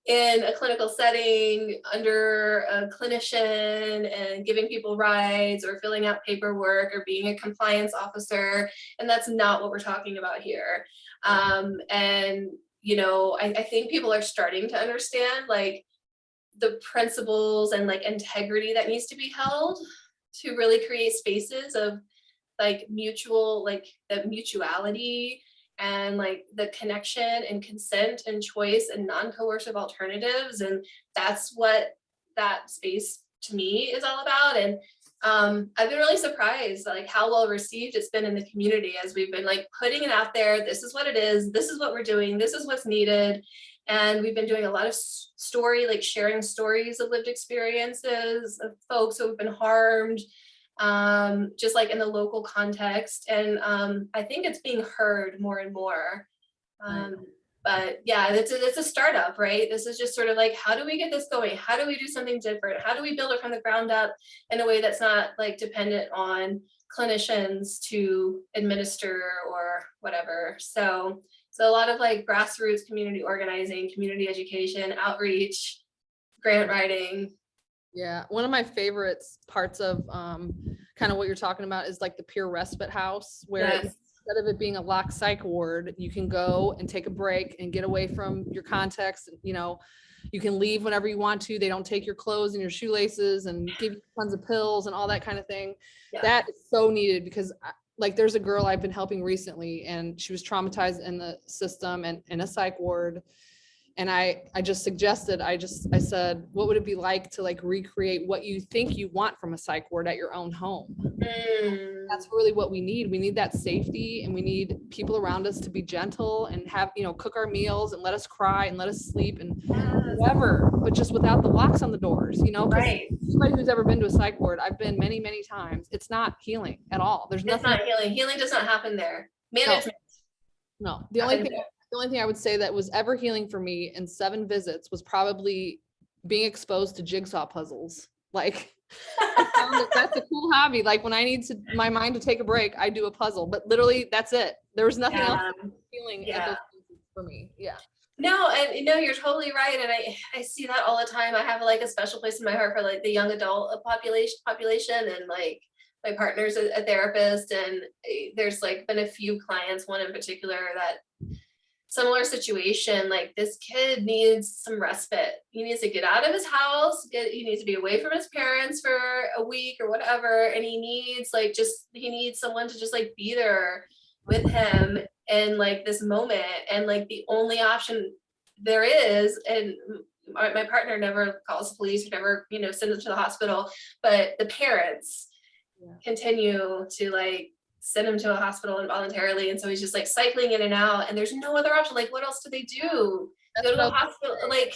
in a clinical setting under a clinician and giving people rides or filling out paperwork or being a compliance officer. And that's not what we're talking about here. I think people are starting to understand like the principles and like integrity that needs to be held to really create spaces of like mutual, like the mutuality and like the connection and consent and choice and non-coercive alternatives. And that's what that space to me is all about. And I've been really surprised like how well received it's been in the community as we've been like putting it out there. This is what it is. This is what we're doing. This is what's needed. And we've been doing a lot of sharing stories of lived experiences of folks who have been harmed, just like in the local context. And I think it's being heard more and more. But yeah, it's a startup, right? This is just sort of like, how do we get this going? How do we do something different? How do we build it from the ground up in a way that's not like dependent on clinicians to administer or whatever? So a lot of like grassroots community organizing, community education, outreach, grant writing. Yeah, one of my favorite parts of kind of what you're talking about is like the peer respite house, where instead of it being a locked psych ward, you can go and take a break and get away from your context. You can leave whenever you want to. They don't take your clothes and your shoelaces and give you tons of pills and all that kind of thing. Yeah. That is so needed, because like there's a girl I've been helping recently, and she was traumatized in the system and in a psych ward. And I just suggested, I said, what would it be like to like recreate what you think you want from a psych ward at your own home? That's really what we need. We need that safety, and we need people around us to be gentle and have, cook our meals and let us cry and let us sleep and whatever, but just without the locks on the doors, Right. Anybody who's ever been to a psych ward, I've been many, many times. It's not healing at all. It's not healing. Healing does not happen there. Management. No. The only thing I would say that was ever healing for me in 7 visits was probably being exposed to jigsaw puzzles. Like I found that's a cool hobby. Like when I need my mind to take a break, I do a puzzle, but literally that's it. There was nothing else healing at those places for me. Yeah. No, and you're totally right. And I see that all the time. I have like a special place in my heart for like the young adult population, and like my partner's a therapist, and there's like been a few clients, one in particular, that similar situation, like this kid needs some respite. He needs to get out of his house, he needs to be away from his parents for a week or whatever, and he needs someone to just like be there with him in like this moment. And like the only option there is, and my partner never calls the police, never sends him to the hospital, but the parents continue to like send him to a hospital involuntarily. And so he's just like cycling in and out, and there's no other option. Like, what else do they do? Go to the hospital? Like,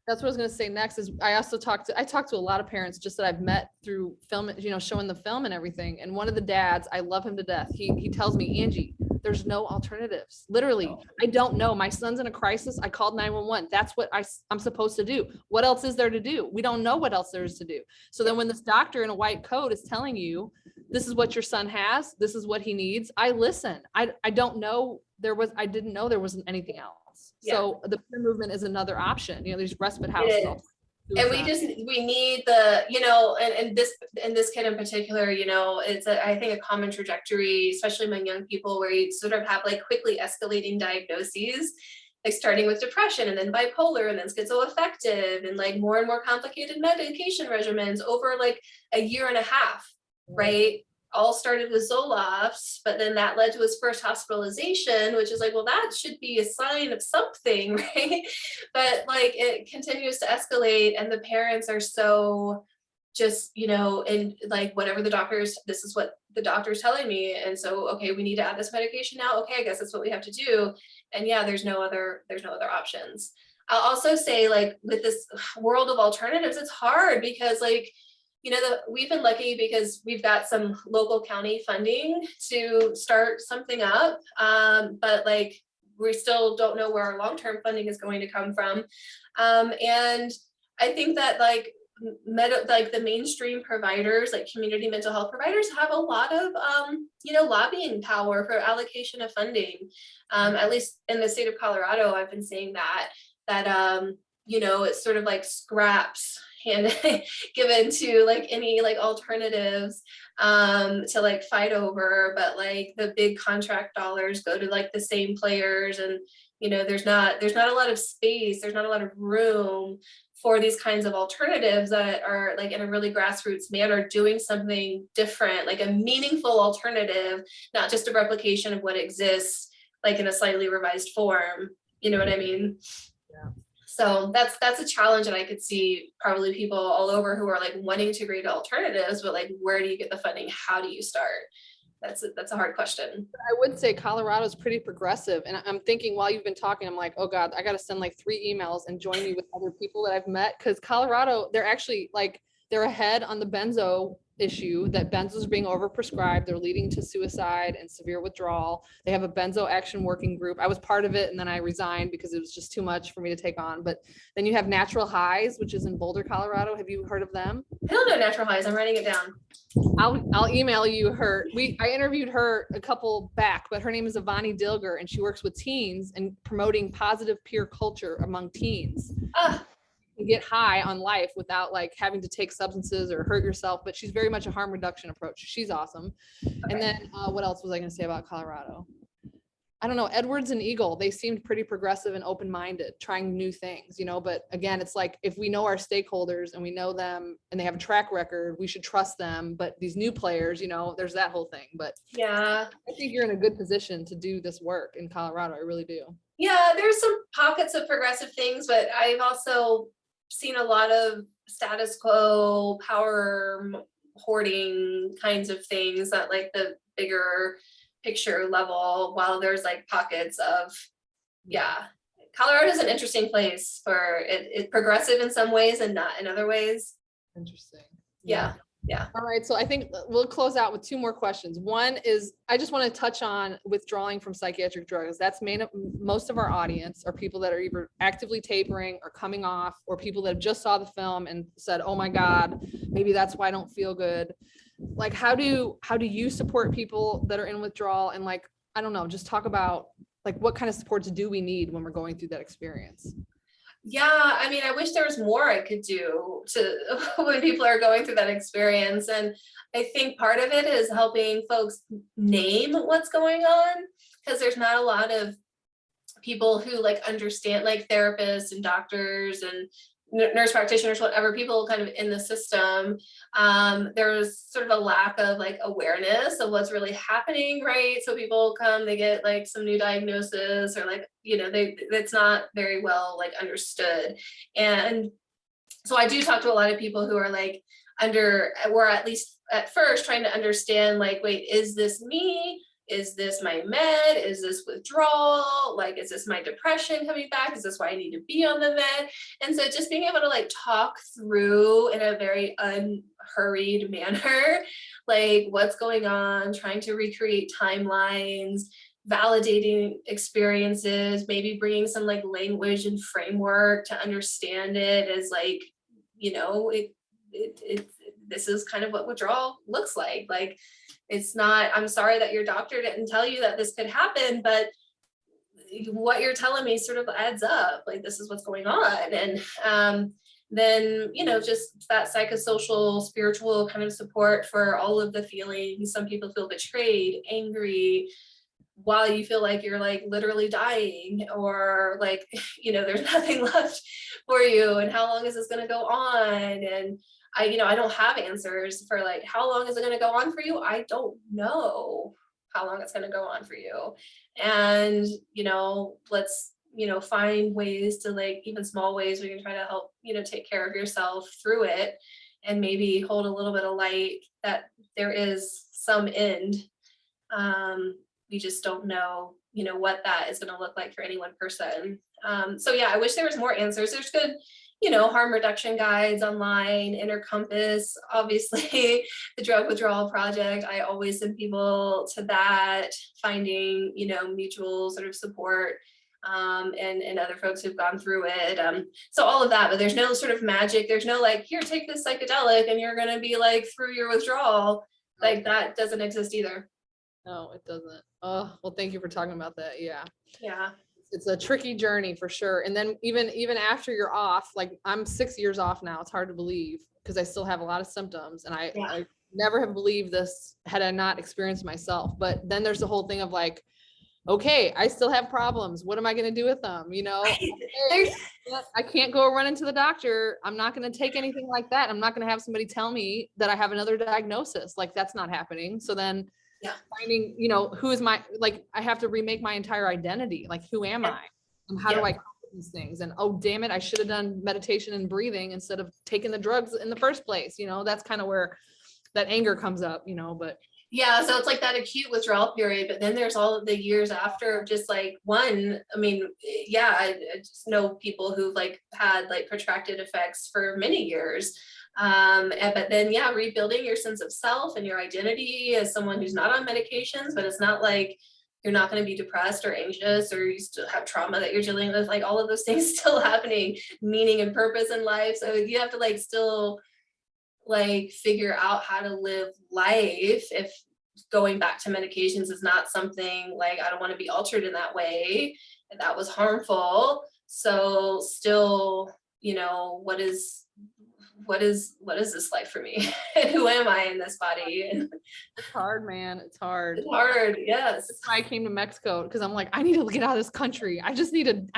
that's what I was going to say next is I talked to a lot of parents just that I've met through film, showing the film and everything. And one of the dads, I love him to death. He tells me, Angie, there's no alternatives. Literally, I don't know. My son's in a crisis. I called 911. That's what I'm supposed to do. What else is there to do? We don't know what else there is to do. So then when this doctor in a white coat is telling you, this is what your son has, this is what he needs, I listen. I didn't know there wasn't anything else. So the peer movement is another option. There's respite houses. And we need the, and this kid in particular, it's I think a common trajectory, especially among young people, where you sort of have like quickly escalating diagnoses, like starting with depression and then bipolar and then schizoaffective and like more and more complicated medication regimens over like a year and a half, right? all started with Zolofts, but then that led to his first hospitalization, which is like, well, that should be a sign of something, right? But like it continues to escalate, and the parents are so just, and like whatever this is what the doctor's telling me. And so, okay, we need to add this medication now. Okay, I guess that's what we have to do. And yeah, there's no other options. I'll also say, like, with this world of alternatives, it's hard because like, we've been lucky because we've got some local county funding to start something up. But like, we still don't know where our long-term funding is going to come from. And I think that like the mainstream providers, like community mental health providers, have a lot of lobbying power for allocation of funding. At least in the state of Colorado, I've been seeing that it's sort of like scraps and given to like any like alternatives to like fight over, but like the big contract dollars go to like the same players, and there's not a lot of space, there's not a lot of room for these kinds of alternatives that are like in a really grassroots manner doing something different, like a meaningful alternative, not just a replication of what exists like in a slightly revised form. You know what I mean? Yeah. So that's a challenge that I could see probably people all over who are like wanting to create alternatives, but like, where do you get the funding? How do you start? That's a hard question. I would say Colorado is pretty progressive. And I'm thinking while you've been talking, I'm like, oh God, I got to send like 3 emails and join me with other people that I've met. Cause Colorado, they're actually like, they're ahead on the benzo issue, that benzos are being overprescribed. They're leading to suicide and severe withdrawal. They have a benzo action working group. I was part of it and then I resigned because it was just too much for me to take on. But then you have Natural Highs, which is in Boulder, Colorado. Have you heard of them? I don't know Natural Highs. I'm writing it down. I'll email you her. I interviewed her a couple back, but her name is Avani Dilger, and she works with teens and promoting positive peer culture among teens. You get high on life without like having to take substances or hurt yourself, but she's very much a harm reduction approach. She's awesome. Okay. And then what else was I going to say about Colorado? I don't know, Edwards and Eagle, they seemed pretty progressive and open-minded, trying new things, but again, it's like, if we know our stakeholders and we know them and they have a track record, we should trust them. But these new players, there's that whole thing. But yeah, I think you're in a good position to do this work in Colorado. I really do. Yeah, there's some pockets of progressive things, but I've also seen a lot of status quo, power hoarding kinds of things at like the bigger picture level, while there's like pockets of, Colorado is an interesting place for it, progressive in some ways and not in other ways. Interesting. Yeah. All right. So I think we'll close out with 2 more questions. One is, I just want to touch on withdrawing from psychiatric drugs. That's most of our audience are people that are either actively tapering or coming off, or people that just saw the film and said, oh my God, maybe that's why I don't feel good. Like, how do you support people that are in withdrawal? And like, I don't know, just talk about like, what kind of supports do we need when we're going through that experience? Yeah, I mean, I wish there was more I could do to when people are going through that experience. And I think part of it is helping folks name what's going on, because there's not a lot of people who like understand, like therapists and doctors and nurse practitioners, whatever, people kind of in the system. There's sort of a lack of like awareness of what's really happening, right? So people come, they get like some new diagnosis, or like, it's not very well like understood. And so I do talk to a lot of people who are like or at least at first trying to understand, like, wait, is this me? Is this my med? Is this withdrawal? Like, is this my depression coming back? Is this why I need to be on the med? And so just being able to like talk through in a very unhurried manner, like what's going on, trying to recreate timelines, validating experiences, maybe bringing some like language and framework to understand it as like, this is kind of what withdrawal looks like. Like, it's not, I'm sorry that your doctor didn't tell you that this could happen, but what you're telling me sort of adds up. Like, this is what's going on. And then, just that psychosocial, spiritual kind of support for all of the feelings. Some people feel betrayed, angry, while you feel like you're like literally dying, or like, there's nothing left for you. And how long is this going to go on? And I don't have answers for like, how long is it going to go on for you? I don't know how long it's going to go on for you. And, let's, find ways to, like, even small ways we can try to help, take care of yourself through it, and maybe hold a little bit of light that there is some end. We just don't know, what that is going to look like for any one person. So yeah, I wish there was more answers. There's good, harm reduction guides online, Inner Compass, obviously, the Drug Withdrawal Project. I always send people to that, finding, mutual sort of support, and other folks who've gone through it. So all of that, but there's no sort of magic. There's no like, here, take this psychedelic and you're going to be like through your withdrawal. Like that doesn't exist either. No, it doesn't. Oh, well, thank you for talking about that. Yeah. Yeah. It's a tricky journey for sure. And then even after you're off, like I'm 6 years off now, it's hard to believe because I still have a lot of symptoms, and I never have believed this had I not experienced myself. But then there's the whole thing of like, okay, I still have problems. What am I going to do with them? I can't go run into the doctor. I'm not going to take anything like that. I'm not going to have somebody tell me that I have another diagnosis. Like that's not happening. So then finding, who is I have to remake my entire identity. Like, who am I? And how do I cope with these things? And, oh, damn it, I should have done meditation and breathing instead of taking the drugs in the first place. That's kind of where that anger comes up, but. Yeah, so it's like that acute withdrawal period, but then there's all of the years after of just like I just know people who've like had like protracted effects for many years. But then, rebuilding your sense of self and your identity as someone who's not on medications, but it's not like you're not going to be depressed or anxious, or you still have trauma that you're dealing with, like all of those things still happening, meaning and purpose in life. So you have to like still like figure out how to live life if going back to medications is not something like, I don't want to be altered in that way, and that was harmful. So still, what is this life for me? Who am I in this body? It's hard, man. It's hard. It's hard. Yes. That's why I came to Mexico, because I'm like, I need to get out of this country. I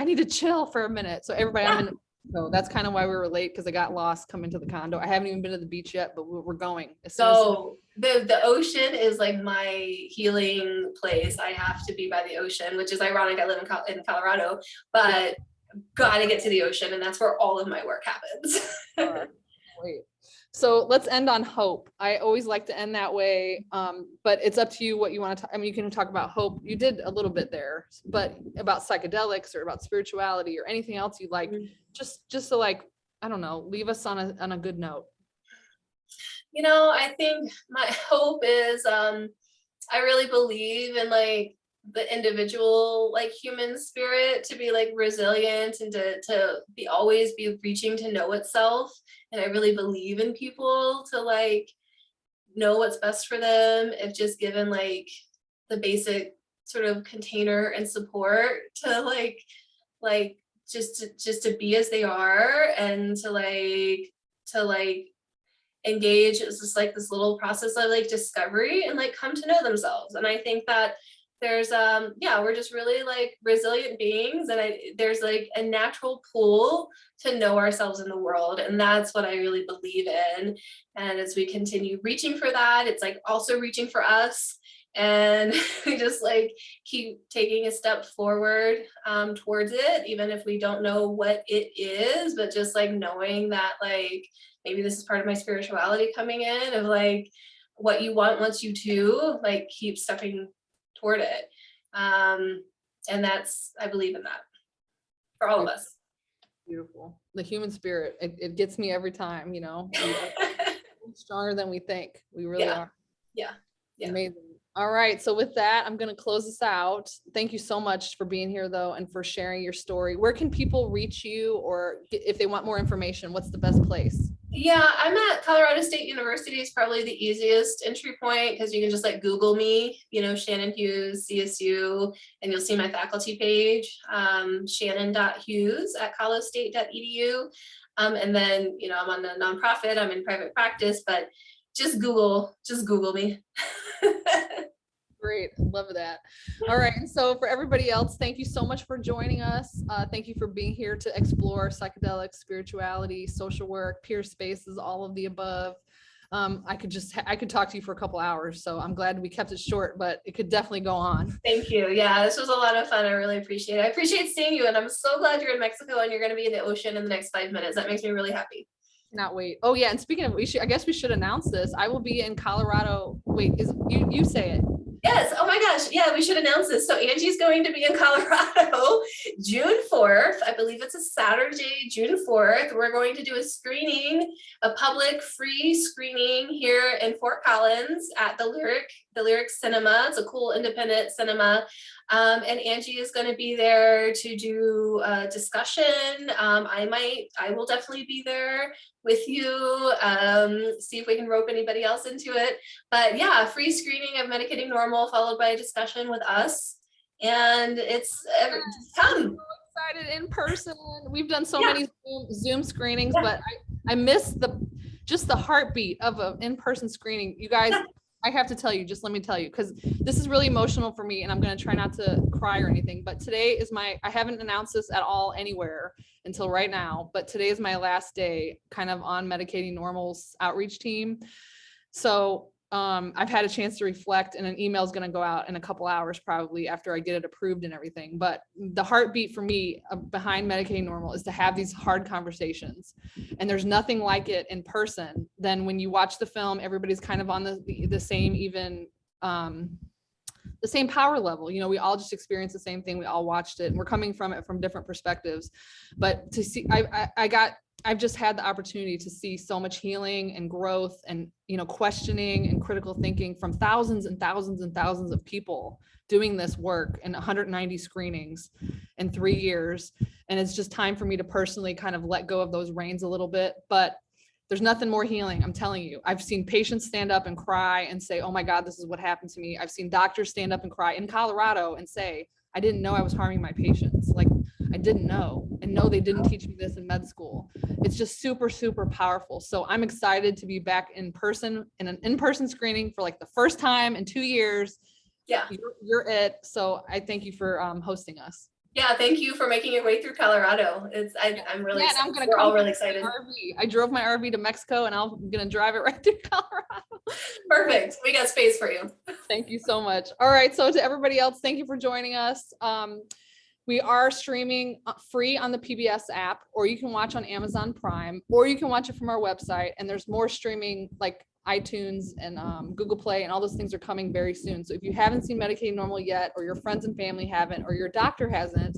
need to chill for a minute. So I'm in. So that's kind of why we were late, because I got lost coming to the condo. I haven't even been to the beach yet, but we're going. So the ocean is like my healing place. I have to be by the ocean, which is ironic. I live in Colorado, but gotta get to the ocean, and that's where all of my work happens. Wait. So let's end on hope. I always like to end that way, but it's up to you what you want to talk. I mean, you can talk about hope. You did a little bit there, but about psychedelics or about spirituality or anything else you like, just to like, I don't know, leave us on a good note. I think my hope is, I really believe in like the individual, like human spirit, to be like resilient and to always be reaching to know itself. And I really believe in people to like know what's best for them, if just given like the basic sort of container and support to like just to be as they are, and to engage. It's just like this little process of like discovery and like come to know themselves. And I think that there's we're just really like resilient beings, and there's like a natural pull to know ourselves in the world, and that's what I really believe in. And as we continue reaching for that, it's like also reaching for us, and we just like keep taking a step forward towards it, even if we don't know what it is, but just like knowing that like maybe this is part of my spirituality coming in, of like what you want once you do, like keep stepping toward it. And that's, I believe in that for all of us. Beautiful. The human spirit, it gets me every time, stronger than we think. We really are. Yeah. Amazing. All right. So with that, I'm going to close this out. Thank you so much for being here though, and for sharing your story. Where can people reach you, or if they want more information, what's the best place? Yeah, I'm at Colorado State University is probably the easiest entry point, because you can just like Google me, Shannon Hughes, CSU, and you'll see my faculty page, shannon.hughes at colostate.edu. And then, I'm on a nonprofit, I'm in private practice, but just Google me. Great. Love that. All right. And so for everybody else, thank you so much for joining us. Thank you for being here to explore psychedelics, spirituality, social work, peer spaces, all of the above. I could talk to you for a couple hours. So I'm glad we kept it short, but it could definitely go on. Thank you. Yeah, this was a lot of fun. I really appreciate it. I appreciate seeing you. And I'm so glad you're in Mexico and you're going to be in the ocean in the next 5 minutes. That makes me really happy. Cannot wait. Oh yeah. And speaking of, I guess we should announce this. I will be in Colorado. Wait, you say it. Yes. Oh my gosh. Yeah, we should announce this. So Angie's going to be in Colorado June 4th. I believe it's a Saturday, June 4th. We're going to do a screening, a public free screening here in Fort Collins at the Lyric Cinema. It's a cool independent cinema. And Angie is going to be there to do a discussion. I will definitely be there with you, see if we can rope anybody else into it. But yeah, free screening of Medicating Normal followed by a discussion with us. And it's come. I'm so excited in person. We've done so many Zoom screenings, but I miss just the heartbeat of an in-person screening. You guys, I have to tell you, just let me tell you, because this is really emotional for me and I'm going to try not to cry or anything, but today is I haven't announced this at all anywhere until right now, but today is my last day kind of on Medicating Normal's outreach team. So I've had a chance to reflect and an email is going to go out in a couple hours probably after I get it approved and everything. But the heartbeat for me behind Medicating Normal is to have these hard conversations. And there's nothing like it in person than when you watch the film, everybody's kind of on the same even the same power level. You know, we all just experienced the same thing. We all watched it and we're coming from it from different perspectives. But to see, I've just had the opportunity to see so much healing and growth and, you know, questioning and critical thinking from thousands and thousands and thousands of people doing this work in 190 screenings in 3 years. And it's just time for me to personally kind of let go of those reins a little bit. But there's nothing more healing. I'm telling you, I've seen patients stand up and cry and say, oh my God, this is what happened to me. I've seen doctors stand up and cry in Colorado and say, I didn't know I was harming my patients. Like, I didn't know. And no, they didn't teach me this in med school. It's just super, super powerful. So I'm excited to be back in person in an in-person screening for like the first time in 2 years. Yeah. You're it. So I thank you for hosting us. Yeah, thank you for making your way through Colorado. I'm really excited. I'm gonna We're all really excited. I drove my RV to Mexico and I'm gonna drive it right through Colorado. Perfect. We got space for you. Thank you so much. All right. So to everybody else, thank you for joining us. We are streaming free on the PBS app, or you can watch on Amazon Prime, or you can watch it from our website. And there's more streaming like iTunes and Google Play and all those things are coming very soon. So if you haven't seen Medicating Normal yet, or your friends and family haven't, or your doctor hasn't,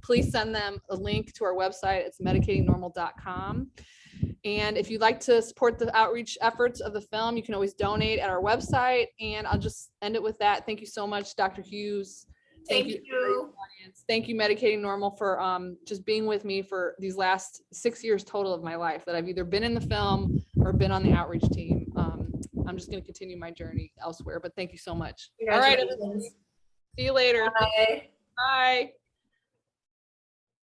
please send them a link to our website. It's medicatingnormal.com. And if you'd like to support the outreach efforts of the film, you can always donate at our website. And I'll just end it with that. Thank you so much, Dr. Hughes. Thank you. Thank you, Medicating Normal, for just being with me for these last 6 years total of my life that I've either been in the film or been on the outreach team. I'm just going to continue my journey elsewhere, but thank you so much. All right, everybody. See you later. Bye. Bye.